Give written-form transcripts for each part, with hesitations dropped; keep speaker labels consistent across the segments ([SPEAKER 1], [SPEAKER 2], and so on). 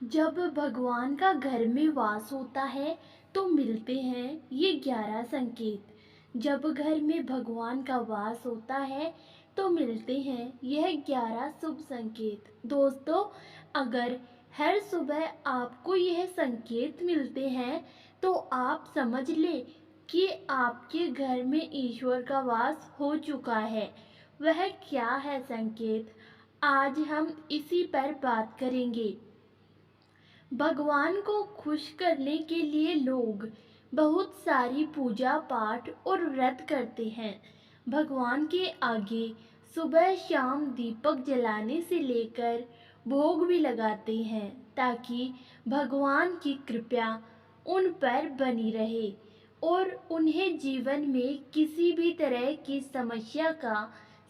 [SPEAKER 1] जब भगवान का घर में वास होता है तो मिलते हैं ये 11 संकेत। जब घर में भगवान का वास होता है तो मिलते हैं यह 11 शुभ संकेत। दोस्तों, अगर हर सुबह आपको यह संकेत मिलते हैं तो आप समझ लें कि आपके घर में ईश्वर का वास हो चुका है। वह क्या है संकेत? आज हम इसी पर बात करेंगे। भगवान को खुश करने के लिए लोग बहुत सारी पूजा पाठ और व्रत करते हैं। भगवान के आगे सुबह शाम दीपक जलाने से लेकर भोग भी लगाते हैं ताकि भगवान की कृपा उन पर बनी रहे और उन्हें जीवन में किसी भी तरह की समस्या का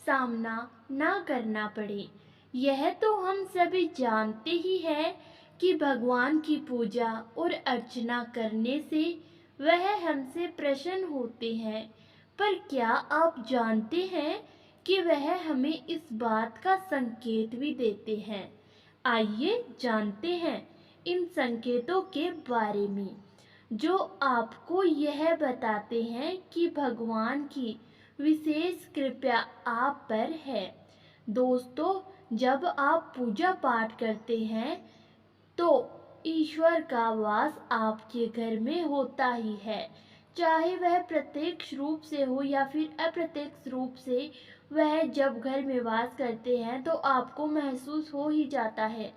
[SPEAKER 1] सामना ना करना पड़े। यह तो हम सभी जानते ही हैं कि भगवान की पूजा और अर्चना करने से वह हमसे प्रसन्न होते हैं। पर क्या आप जानते हैं कि वह हमें इस बात का संकेत भी देते हैं? आइए जानते हैं इन संकेतों के बारे में, जो आपको यह बताते हैं कि भगवान की विशेष कृपा आप पर है। दोस्तों, जब आप पूजा पाठ करते हैं तो ईश्वर का वास आपके घर में होता ही है। चाहे वह प्रत्यक्ष रूप से हो या फिर अप्रत्यक्ष रूप से, वह जब घर में वास करते हैं तो आपको महसूस हो ही जाता है।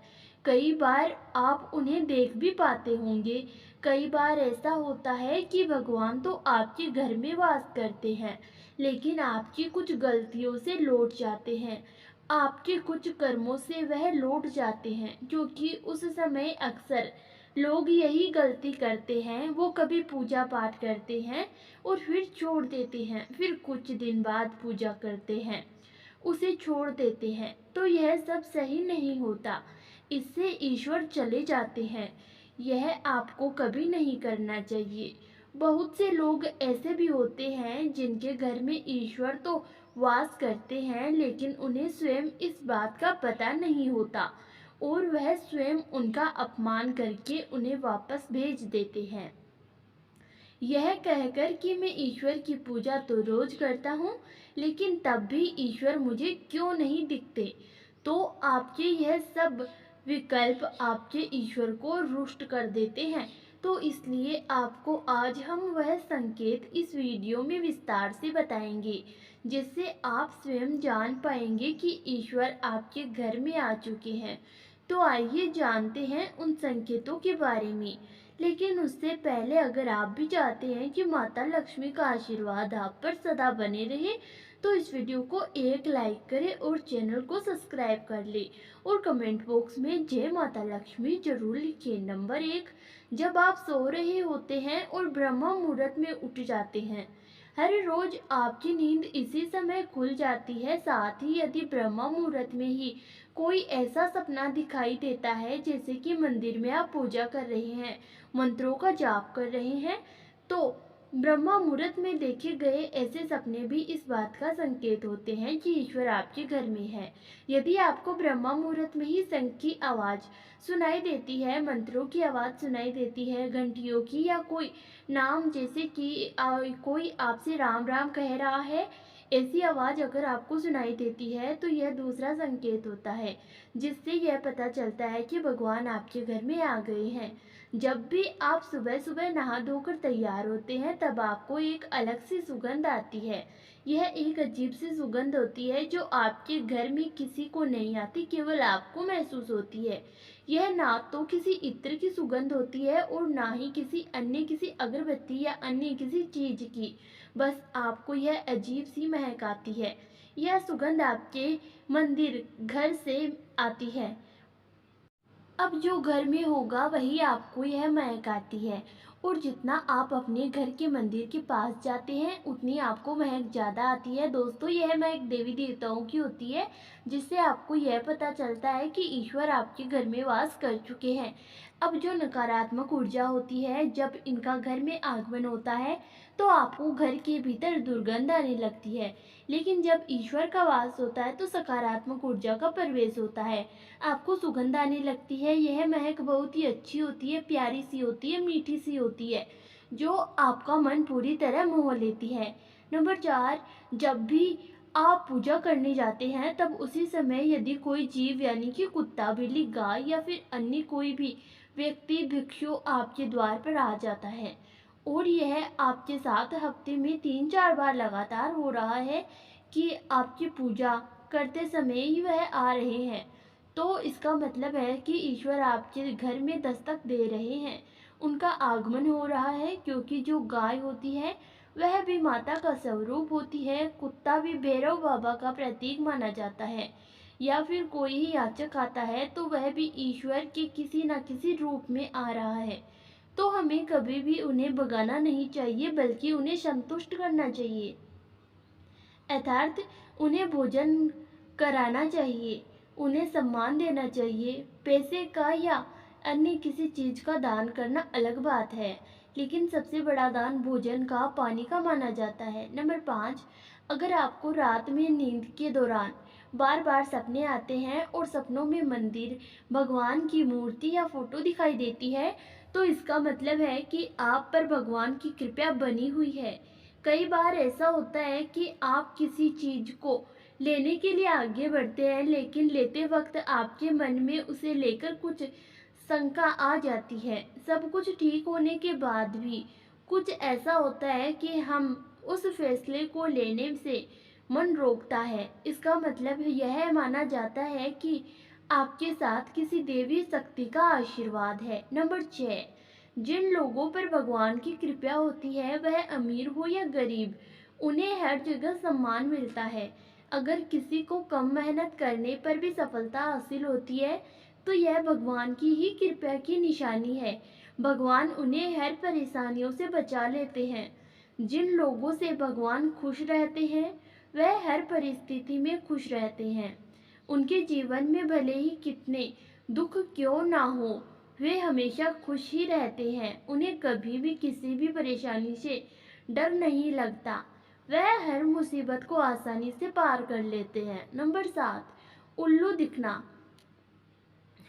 [SPEAKER 1] कई बार आप उन्हें देख भी पाते होंगे। कई बार ऐसा होता है कि भगवान तो आपके घर में वास करते हैं, लेकिन आपकी कुछ गलतियों से लौट जाते हैं। आपके कुछ कर्मों से वह लौट जाते हैं, क्योंकि उस समय अक्सर लोग यही गलती करते हैं। वो कभी पूजा पाठ करते हैं और फिर छोड़ देते हैं, फिर कुछ दिन बाद पूजा करते हैं, उसे छोड़ देते हैं। तो यह सब सही नहीं होता, इससे ईश्वर चले जाते हैं। यह आपको कभी नहीं करना चाहिए। बहुत से लोग ऐसे भी होते हैं जिनके घर में ईश्वर तो वास करते हैं, लेकिन उन्हें स्वयं इस बात का पता नहीं होता और वह स्वयं उनका अपमान करके उन्हें वापस भेज देते हैं, यह कहकर कि मैं ईश्वर की पूजा तो रोज करता हूँ, लेकिन तब भी ईश्वर मुझे क्यों नहीं दिखते। तो आपके यह सब विकल्प आपके ईश्वर को रुष्ट कर देते हैं। तो इसलिए आपको आज हम वह संकेत इस वीडियो में विस्तार से बताएंगे, जिससे आप स्वयं जान पाएंगे कि ईश्वर आपके घर में आ चुके हैं। तो आइए जानते हैं उन संकेतों के बारे में। लेकिन उससे पहले, अगर आप भी चाहते हैं कि माता लक्ष्मी का आशीर्वाद आप पर सदा बने रहे, तो इस वीडियो को एक लाइक करें और चैनल को सब्सक्राइब कर ले और कमेंट बॉक्स में जय माता लक्ष्मी जरूर लिखें। नंबर 1, जब आप सो रहे होते हैं और ब्रह्म मुहूर्त में उठ जाते हैं। हर रोज आपकी नींद इसी समय खुल जाती है। साथ ही यदि ब्रह्म मुहूर्त में ही कोई ऐसा सपना दिखाई देता है, जैसे कि मंदिर में आप पूजा कर रहे हैं, मंत्रों का जाप कर रहे हैं, तो ब्रह्मा मुहूर्त में देखे गए ऐसे सपने भी इस बात का संकेत होते हैं कि ईश्वर आपके घर में है। यदि आपको ब्रह्मा मुहूर्त में ही शंख की आवाज़ सुनाई देती है, मंत्रों की आवाज़ सुनाई देती है, घंटियों की, या कोई नाम, जैसे कि कोई आपसे राम राम कह रहा है, ऐसी आवाज़ अगर आपको सुनाई देती है, तो यह दूसरा संकेत होता है, जिससे यह पता चलता है कि भगवान आपके घर में आ गए हैं। जब भी आप सुबह सुबह नहा धोकर तैयार होते हैं, तब आपको एक अलग सी सुगंध आती है। यह एक अजीब सी सुगंध होती है जो आपके घर में किसी को नहीं आती, केवल आपको महसूस होती है। यह ना तो किसी इत्र की सुगंध होती है और ना ही किसी अगरबत्ती या अन्य किसी चीज की। बस आपको यह अजीब सी महक आती है। यह सुगंध आपके मंदिर घर से आती है। अब जो घर में होगा वही आपको यह महक आती है और जितना आप अपने घर के मंदिर के पास जाते हैं उतनी आपको महक ज़्यादा आती है। दोस्तों, यह महक देवी देवताओं की होती है, जिससे आपको यह पता चलता है कि ईश्वर आपके घर में वास कर चुके हैं। अब जो नकारात्मक ऊर्जा होती है, जब इनका घर में आगमन होता है तो आपको घर के भीतर दुर्गंध आने लगती है, लेकिन जब ईश्वर का वास होता है तो सकारात्मक ऊर्जा का प्रवेश होता है, आपको सुगंध आने लगती है। यह महक बहुत ही अच्छी होती है, प्यारी सी होती है, मीठी सी होती है, जो आपका मन पूरी तरह मोह लेती है। नंबर 4, जब भी आप पूजा करने जाते हैं तब उसी समय यदि कोई जीव यानी कि कुत्ता, बिल्ली, गाय या फिर अन्य कोई भी व्यक्ति, भिक्षु आपके द्वार पर आ जाता है और यह आपके साथ हफ्ते में 3-4 बार लगातार हो रहा है कि आपकी पूजा करते समय ही वह आ रहे हैं, तो इसका मतलब है कि ईश्वर आपके घर में दस्तक दे रहे हैं, उनका आगमन हो रहा है। क्योंकि जो गाय होती है वह भी माता का स्वरूप होती है, कुत्ता भी भैरव बाबा का प्रतीक माना जाता है, या फिर कोई ही याचक आता है तो वह भी ईश्वर के किसी न किसी रूप में आ रहा है। तो हमें कभी भी उन्हें भगाना नहीं चाहिए, बल्कि उन्हें संतुष्ट करना चाहिए, अर्थात उन्हें भोजन कराना चाहिए, उन्हें सम्मान देना चाहिए। पैसे का या अन्य किसी चीज का दान करना अलग बात है, लेकिन सबसे बड़ा दान भोजन का, पानी का माना जाता है। नंबर 5, अगर आपको रात में नींद के दौरान बार बार सपने आते हैं और सपनों में मंदिर, भगवान की मूर्ति या फोटो दिखाई देती है, तो इसका मतलब है कि आप पर भगवान की कृपा बनी हुई है। कई बार ऐसा होता है कि आप किसी चीज को लेने के लिए आगे बढ़ते हैं, लेकिन लेते वक्त आपके मन में उसे लेकर कुछ शंका आ जाती है। सब कुछ ठीक होने के बाद भी कुछ ऐसा होता है कि हम उस फैसले को लेने से मन रोकता है। इसका मतलब यह माना जाता है कि आपके साथ किसी देवी शक्ति का आशीर्वाद है। नंबर 6, जिन लोगों पर भगवान की कृपा होती है, वह अमीर हो या गरीब, उन्हें हर जगह सम्मान मिलता है। अगर किसी को कम मेहनत करने पर भी सफलता हासिल होती है तो यह भगवान की ही कृपा की निशानी है। भगवान उन्हें हर परेशानियों से बचा लेते हैं। जिन लोगों से भगवान खुश रहते हैं वह हर परिस्थिति में खुश रहते हैं। उनके जीवन में भले ही कितने दुख क्यों ना हो, वे हमेशा खुश ही रहते हैं। उन्हें कभी भी किसी भी परेशानी से डर नहीं लगता, वह हर मुसीबत को आसानी से पार कर लेते हैं। नंबर 7, उल्लू दिखना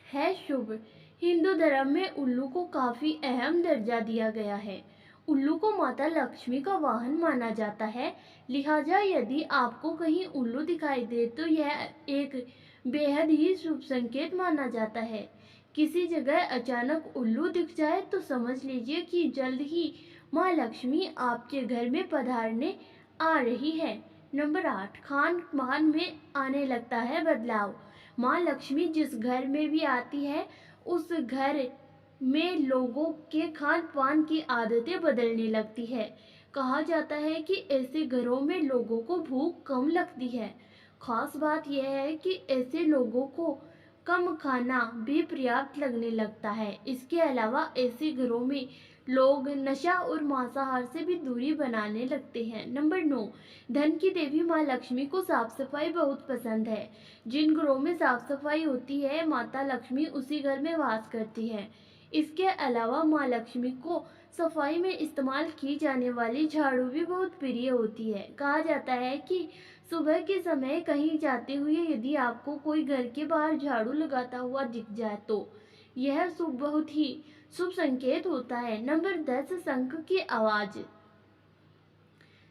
[SPEAKER 1] है शुभ। हिंदू धर्म में उल्लू को काफी अहम दर्जा दिया गया है। उल्लू को माता लक्ष्मी का वाहन माना जाता है, लिहाजा यदि आपको कहीं उल्लू दिखाई दे तो यह एक बेहद ही शुभ संकेत माना जाता है। किसी जगह अचानक उल्लू दिख जाए तो समझ लीजिए कि जल्द ही माँ लक्ष्मी आपके घर में पधारने आ रही है। नंबर 8, खान पान में आने लगता है बदलाव। माँ लक्ष्मी जिस घर में भी आती है उस घर में लोगों के खान पान की आदतें बदलने लगती है। कहा जाता है कि ऐसे घरों में लोगों को भूख कम लगती है। खास बात यह है कि ऐसे लोगों को कम खाना भी पर्याप्त लगने लगता है। इसके अलावा ऐसे घरों में लोग नशा और मांसाहार से भी दूरी बनाने लगते हैं। नंबर 9, धन की देवी माँ लक्ष्मी को साफ सफाई बहुत पसंद है। जिन घरों में साफ सफाई होती है माता लक्ष्मी उसी घर में वास करती है। इसके अलावा माँ लक्ष्मी को सफाई में इस्तेमाल की जाने वाली झाड़ू भी बहुत प्रिय होती है। कहा जाता है कि सुबह के समय कहीं जाते हुए यदि आपको कोई घर के बाहर झाड़ू लगाता हुआ दिख जाए तो यह बहुत ही शुभ संकेत होता है। नंबर 10, शंख की आवाज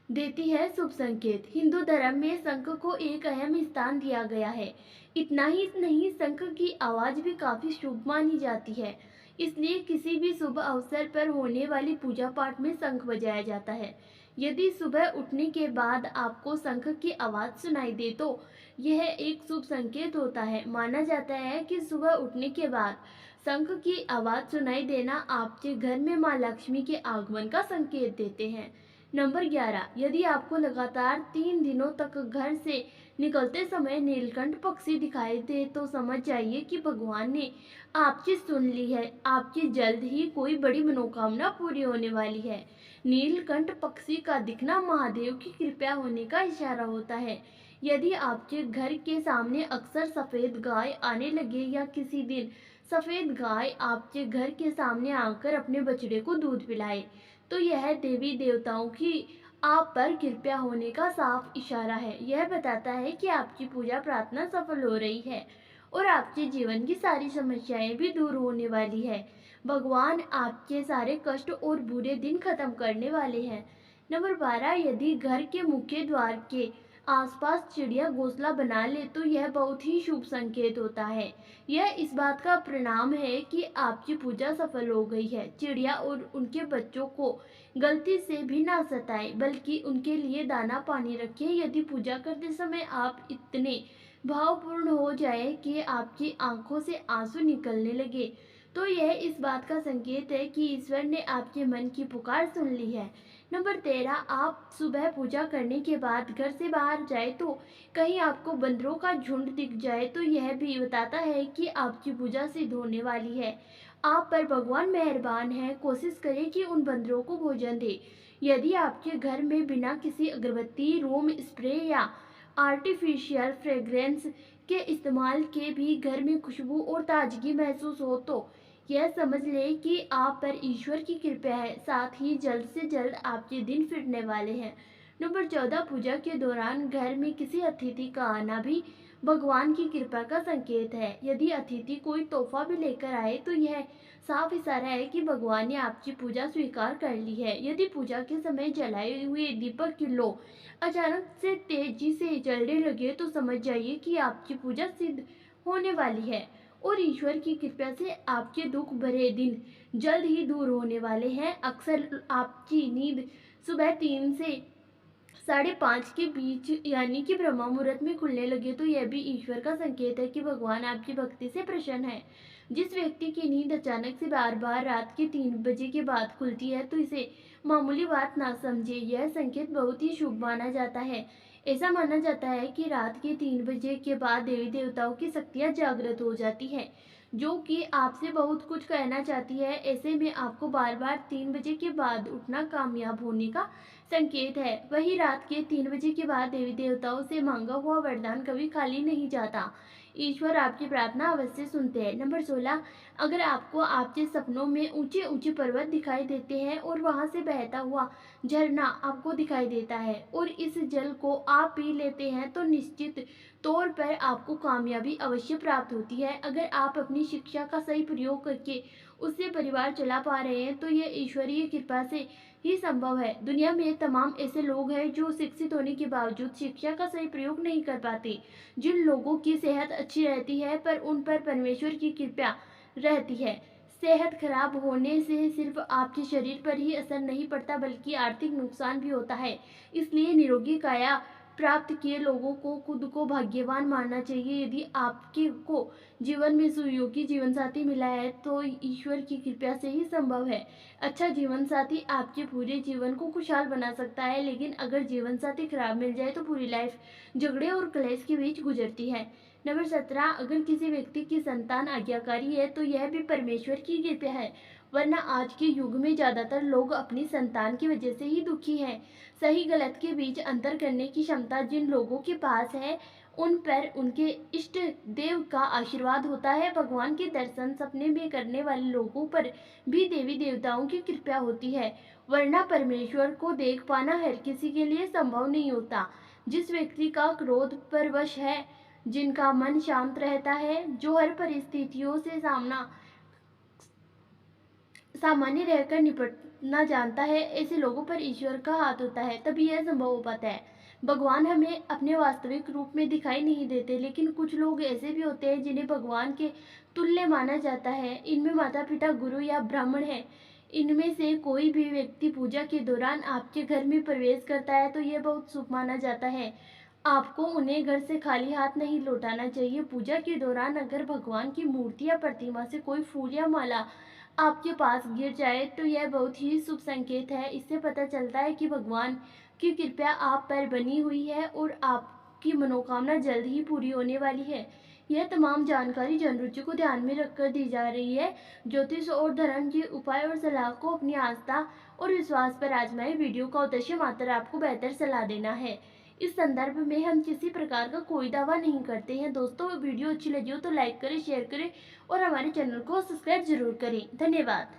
[SPEAKER 1] देती है शुभ संकेत। हिंदू धर्म में शंख को एक अहम स्थान दिया गया है। इतना ही नहीं, शंख की आवाज भी काफी शुभ मानी जाती है, इसलिए किसी भी शुभ अवसर पर होने वाली पूजा पाठ में शंख बजाया जाता है। यदि सुबह उठने के बाद आपको शंख की आवाज सुनाई दे तो यह एक शुभ संकेत होता है। माना जाता है कि सुबह उठने के बाद शंख की आवाज सुनाई देना आपके घर में माँ लक्ष्मी के आगमन का संकेत देते हैं। नंबर 11, यदि आपको लगातार 3 दिनों तक घर से निकलते समय नीलकंठ पक्षी दिखाई दे तो समझ जाइए कि भगवान ने आपकी सुन ली है। आपकी जल्द ही कोई बड़ी मनोकामना पूरी होने वाली है। नीलकंठ पक्षी का दिखना महादेव की कृपा होने का इशारा होता है। यदि आपके घर के सामने अक्सर सफेद गाय आने लगे या किसी दिन सफेद गाय आपके घर के सामने आकर अपने बछड़े को दूध पिलाए, तो यह देवी देवताओं की आप पर कृपया होने का साफ इशारा है। यह बताता है कि आपकी पूजा प्रार्थना सफल हो रही है और आपके जीवन की सारी समस्याएं भी दूर होने वाली है। भगवान आपके सारे कष्ट और बुरे दिन खत्म करने वाले हैं। नंबर 12, यदि घर के मुख्य द्वार के आसपास चिड़िया घोंसला बना ले तो यह बहुत ही शुभ संकेत होता है। यह इस बात का परिणाम है कि आपकी पूजा सफल हो गई है। चिड़िया और उनके बच्चों को गलती से भी ना सताएं, बल्कि उनके लिए दाना पानी रखें। यदि पूजा करते समय आप इतने भावपूर्ण हो जाए कि आपकी आंखों से आंसू निकलने लगे, तो यह इस बात का संकेत है कि ईश्वर ने आपके मन की पुकार सुन ली है। नंबर 13, आप सुबह पूजा करने के बाद घर से बाहर जाए तो कहीं आपको बंदरों का झुंड दिख जाए तो यह भी बताता है कि आपकी पूजा सिद्ध होने वाली है। आप पर भगवान मेहरबान है। कोशिश करें कि उन बंदरों को भोजन दे। यदि आपके घर में बिना किसी अगरबत्ती, रूम स्प्रे या आर्टिफिशियल फ्रेग्रेंस के इस्तेमाल के भी घर में खुशबू और ताजगी महसूस हो तो यह समझ लें कि आप पर ईश्वर की कृपा है। साथ ही जल्द से जल्द आपके दिन फिरने वाले हैं। नंबर 14, पूजा के दौरान घर में किसी अतिथि का आना भी भगवान की कृपा का संकेत है। यदि अतिथि कोई तोहफा भी लेकर आए तो यह साफ इशारा है कि भगवान ने आपकी पूजा स्वीकार कर ली है। यदि पूजा के समय जलाए हुए दीपक की लो अचानक से तेजी से जलने लगे तो समझ जाइए कि आपकी पूजा सिद्ध होने वाली है और ईश्वर की कृपा से आपके दुख भरे दिन जल्द ही दूर होने वाले हैं। अक्सर आपकी नींद सुबह 3 से 5:30 के बीच यानी कि ब्रह्म मुहूर्त में खुलने लगे तो यह भी ईश्वर का संकेत है कि भगवान आपकी भक्ति से प्रसन्न है। जिस व्यक्ति की नींद अचानक से बार बार रात के 3 बजे के बाद खुलती है तो इसे मामूली बात ना समझे। यह संकेत बहुत ही शुभ माना जाता है। ऐसा माना जाता है कि रात के 3 बजे के बाद देवी देवताओं की शक्तियाँ जागृत हो जाती है जो कि आपसे बहुत कुछ कहना चाहती है। ऐसे में आपको बार बार 3 बजे के बाद उठना कामयाब होने का संकेत है। वही रात के 3 बजे के बाद देवी देवताओं से मांगा हुआ वरदान कभी खाली नहीं जाता। ईश्वर आपकी प्रार्थना अवश्य सुनते हैं। नंबर 16, अगर आपको आपके सपनों में ऊंचे ऊंचे पर्वत दिखाई देते हैं और वहां से बहता हुआ झरना आपको दिखाई देता है और इस जल को आप पी लेते हैं तो निश्चित तौर पर आपको कामयाबी अवश्य प्राप्त होती है। अगर आप अपनी शिक्षा का सही प्रयोग करके उससे परिवार चला पा रहे हैं तो यह ईश्वरीय कृपा से ही संभव है। दुनिया में तमाम ऐसे लोग हैं जो शिक्षित होने के बावजूद शिक्षा का सही प्रयोग नहीं कर पाते। जिन लोगों की सेहत अच्छी रहती है पर उन पर परमेश्वर की कृपा रहती है। सेहत खराब होने से सिर्फ आपके शरीर पर ही असर नहीं पड़ता बल्कि आर्थिक नुकसान भी होता है। इसलिए निरोगी काया प्राप्त किए लोगों को खुद को भाग्यवान मानना चाहिए। यदि आपके को जीवन में सुयोगी जीवन साथी मिला है तो ईश्वर की कृपा से ही संभव है। अच्छा जीवन साथी आपके पूरे जीवन को खुशहाल बना सकता है, लेकिन अगर जीवन साथी खराब मिल जाए तो पूरी लाइफ झगड़े और क्लेश के बीच गुजरती है। नंबर 17, अगर किसी व्यक्ति की संतान आज्ञाकारी है तो यह भी परमेश्वर की कृपा है, वरना आज के युग में ज्यादातर लोग अपनी संतान की वजह से ही दुखी हैं। सही गलत के बीच अंतर करने की क्षमता जिन लोगों के पास है उन पर उनके इष्ट देव का आशीर्वाद होता है। भगवान के दर्शन सपने में करने वाले लोगों पर भी देवी देवताओं की कृपा होती है, वरना परमेश्वर को देख पाना हर किसी के लिए संभव नहीं होता। जिस व्यक्ति का क्रोध पर वश है, जिनका मन शांत रहता है, जो हर परिस्थितियों से सामान्य रहकर निपटना जानता है, ऐसे लोगों पर ईश्वर का हाथ होता है, तभी यह संभव हो पाता है। भगवान हमें अपने वास्तविक रूप में दिखाई नहीं देते, लेकिन कुछ लोग ऐसे भी होते हैं जिन्हें भगवान के तुल्य माना जाता है। इनमें माता पिता, गुरु या ब्राह्मण है। इनमें से कोई भी व्यक्ति पूजा के दौरान आपके घर में प्रवेश करता है तो यह बहुत शुभ माना जाता है। आपको उन्हें घर से खाली हाथ नहीं लौटाना चाहिए। पूजा के दौरान अगर भगवान की मूर्ति या प्रतिमा से कोई फूल या माला आपके पास गिर जाए तो यह बहुत ही शुभ संकेत है। इससे पता चलता है कि भगवान की कृपा आप पर बनी हुई है और आपकी मनोकामना जल्द ही पूरी होने वाली है। यह तमाम जानकारी जनरुचि को ध्यान में रखकर दी जा रही है। ज्योतिष और धर्म के उपाय और सलाह को अपनी आस्था और विश्वास पर आजमाएं। वीडियो का उद्देश्य मात्र आपको बेहतर सलाह देना है। इस संदर्भ में हम किसी प्रकार का कोई दावा नहीं करते हैं। दोस्तों, वीडियो अच्छी लगी हो तो लाइक करें, शेयर करें और हमारे चैनल को सब्सक्राइब जरूर करें। धन्यवाद।